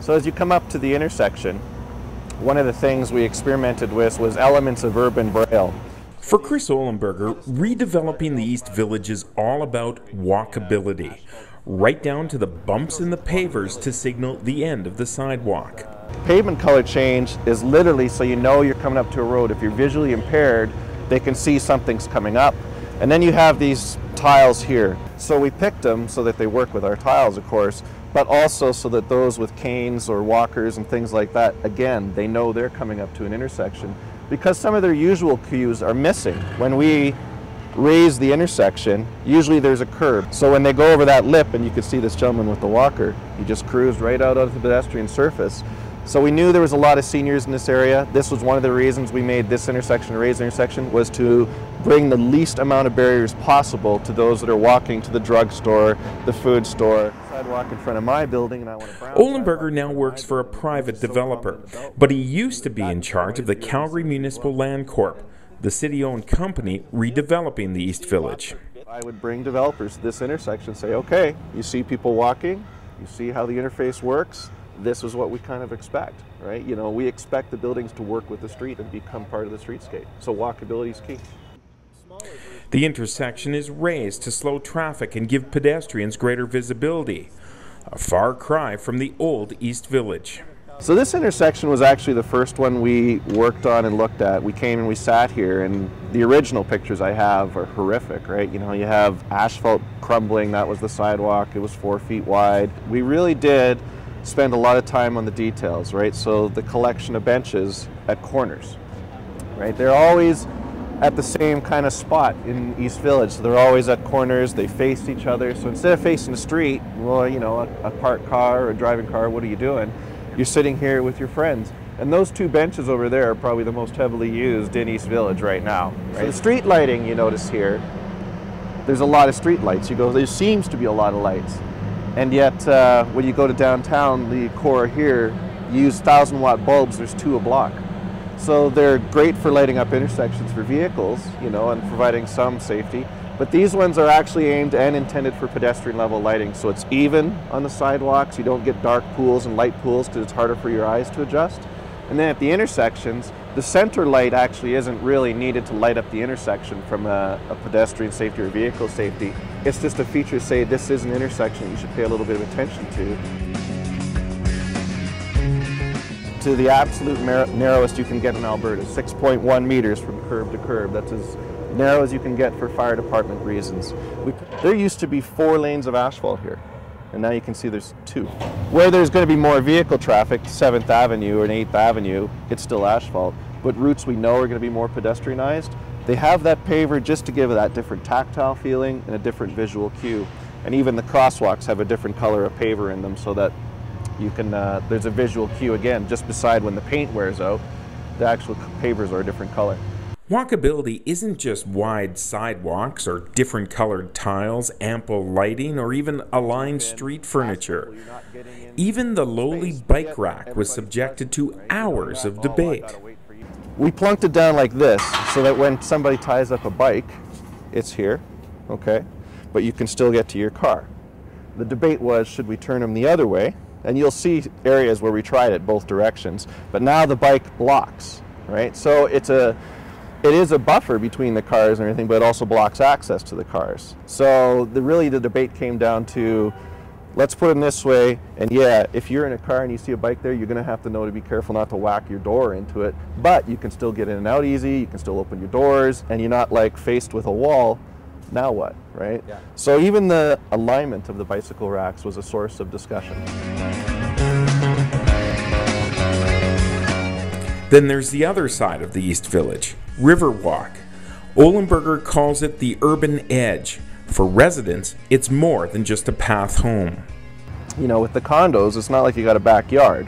So as you come up to the intersection, one of the things we experimented with was elements of urban braille. For Chris Ohlenberger, redeveloping the East Village is all about walkability, right down to the bumps in the pavers to signal the end of the sidewalk. Pavement color change is literally so you know you're coming up to a road. If you're visually impaired, they can see something's coming up. And then you have these tiles here. So we picked them so that they work with our tiles, of course, but also so that those with canes or walkers and things like that, again, they know they're coming up to an intersection, because some of their usual cues are missing. When we raise the intersection, usually there's a curb. So when they go over that lip, and you can see this gentleman with the walker, he just cruised right out onto the pedestrian surface. So we knew there was a lot of seniors in this area. This was one of the reasons we made this intersection a raised intersection, was to bring the least amount of barriers possible to those that are walking to the drugstore, the food store. Sidewalk in front of my building, and I want to brown. Ohlenberger now works for a private developer, but he used to be in charge of the Calgary Municipal Land Corp, the city-owned company redeveloping the East Village. I would bring developers to this intersection and say, okay, you see people walking, you see how the interface works, this is what we kind of expect, right? You know, we expect the buildings to work with the street and become part of the streetscape. So walkability is key. The intersection is raised to slow traffic and give pedestrians greater visibility, a far cry from the old East Village. So this intersection was actually the first one we worked on and looked at. We came and we sat here, and the original pictures I have are horrific, right? You know, you have asphalt crumbling, that was the sidewalk, it was 4 feet wide. We really did spend a lot of time on the details, right? So the collection of benches at corners, right? They're always at the same kind of spot in East Village. So they're always at corners, they face each other. So instead of facing the street, well, you know, a parked car or a driving car, what are you doing? You're sitting here with your friends. And those two benches over there are probably the most heavily used in East Village right now. Right? So the street lighting, you notice here, there's a lot of street lights. You go, there seems to be a lot of lights. And yet, when you go to downtown, the core here, you use 1,000-watt bulbs, there's 2 a block. So they're great for lighting up intersections for vehicles, you know, and providing some safety. But these ones are actually aimed and intended for pedestrian level lighting. So it's even on the sidewalks, you don't get dark pools and light pools because it's harder for your eyes to adjust. And then at the intersections, the center light actually isn't really needed to light up the intersection from a pedestrian safety or vehicle safety. It's just a feature to say this is an intersection you should pay a little bit of attention to the absolute narrowest you can get in Alberta, 6.1 meters from curb to curb. That's as narrow as you can get for fire department reasons. There used to be 4 lanes of asphalt here, and now you can see there's 2. Where there's going to be more vehicle traffic, 7th Avenue or 8th Avenue, it's still asphalt. But routes we know are going to be more pedestrianized, they have that paver just to give it that different tactile feeling and a different visual cue. And even the crosswalks have a different color of paver in them so that you can, there's a visual cue again, just beside when the paint wears out, the actual pavers are a different color. Walkability isn't just wide sidewalks or different colored tiles, ample lighting, or even aligned street furniture. Even the lowly bike rack was subjected to hours of debate. We plunked it down like this so that when somebody ties up a bike, it's here, okay, but you can still get to your car. The debate was, should we turn them the other way? And you'll see areas where we tried it both directions, but now the bike blocks, right? So it is a buffer between the cars and everything, but it also blocks access to the cars. So really the debate came down to, let's put them this way, and yeah, if you're in a car and you see a bike there, you're gonna have to know to be careful not to whack your door into it, but you can still get in and out easy, you can still open your doors, and you're not like faced with a wall. Now what, right? Yeah. So even the alignment of the bicycle racks was a source of discussion. Then there's the other side of the East Village, Riverwalk. Ohlenberger calls it the urban edge. For residents, it's more than just a path home. You know, with the condos, it's not like you got a backyard.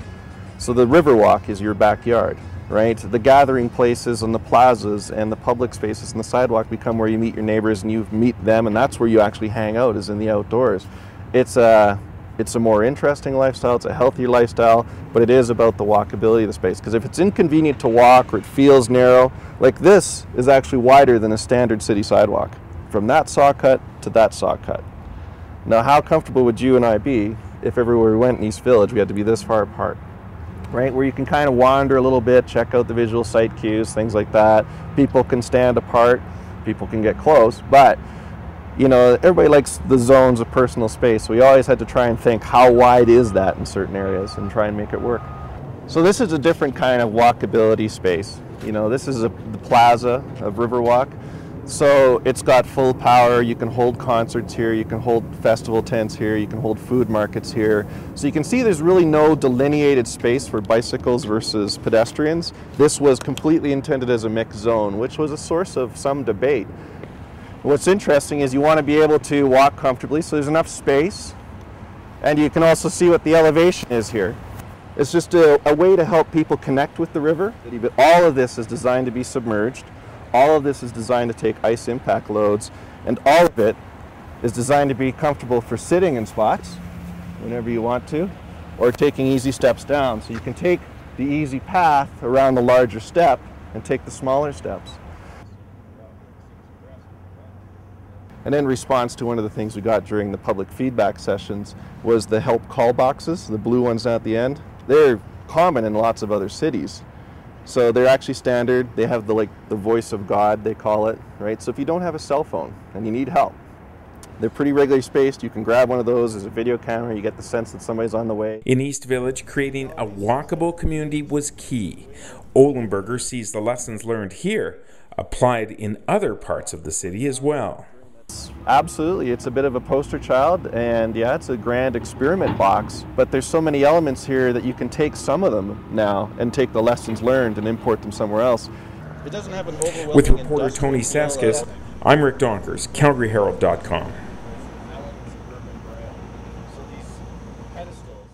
So the Riverwalk is your backyard, right? The gathering places and the plazas and the public spaces and the sidewalk become where you meet your neighbors and you meet them, and that's where you actually hang out, is in the outdoors. It's a more interesting lifestyle, it's a healthier lifestyle, but it is about the walkability of the space. Because if it's inconvenient to walk or it feels narrow, like this is actually wider than a standard city sidewalk. From that saw cut to that saw cut. Now how comfortable would you and I be if everywhere we went in East Village, we had to be this far apart, right? Where you can kind of wander a little bit, check out the visual sight cues, things like that. People can stand apart, people can get close, but you know, everybody likes the zones of personal space. So we always had to try and think, how wide is that in certain areas, and try and make it work. So this is a different kind of walkability space. You know, this is the plaza of Riverwalk. So it's got full power. You can hold concerts here, you can hold festival tents here, you can hold food markets here. So you can see there's really no delineated space for bicycles versus pedestrians. This was completely intended as a mixed zone, which was a source of some debate. What's interesting is you want to be able to walk comfortably, so there's enough space, and you can also see what the elevation is here. It's just a way to help people connect with the river. All of this is designed to be submerged. All of this is designed to take ice impact loads, and all of it is designed to be comfortable for sitting in spots whenever you want to, or taking easy steps down. So you can take the easy path around the larger step and take the smaller steps. And in response to one of the things we got during the public feedback sessions was the help call boxes, the blue ones at the end. They're common in lots of other cities. So they're actually standard. They have the voice of God, they call it, right? So if you don't have a cell phone and you need help, they're pretty regularly spaced. You can grab one of those as a video camera. You get the sense that somebody's on the way. In East Village, creating a walkable community was key. Ohlenberger sees the lessons learned here applied in other parts of the city as well. Absolutely, it's a bit of a poster child, and yeah, it's a grand experiment box, but there's so many elements here that you can take some of them now and take the lessons learned and import them somewhere else. It doesn't have an overwhelming With reporter Tony Seskus, I'm Rick Donkers, CalgaryHerald.com. So these pedestals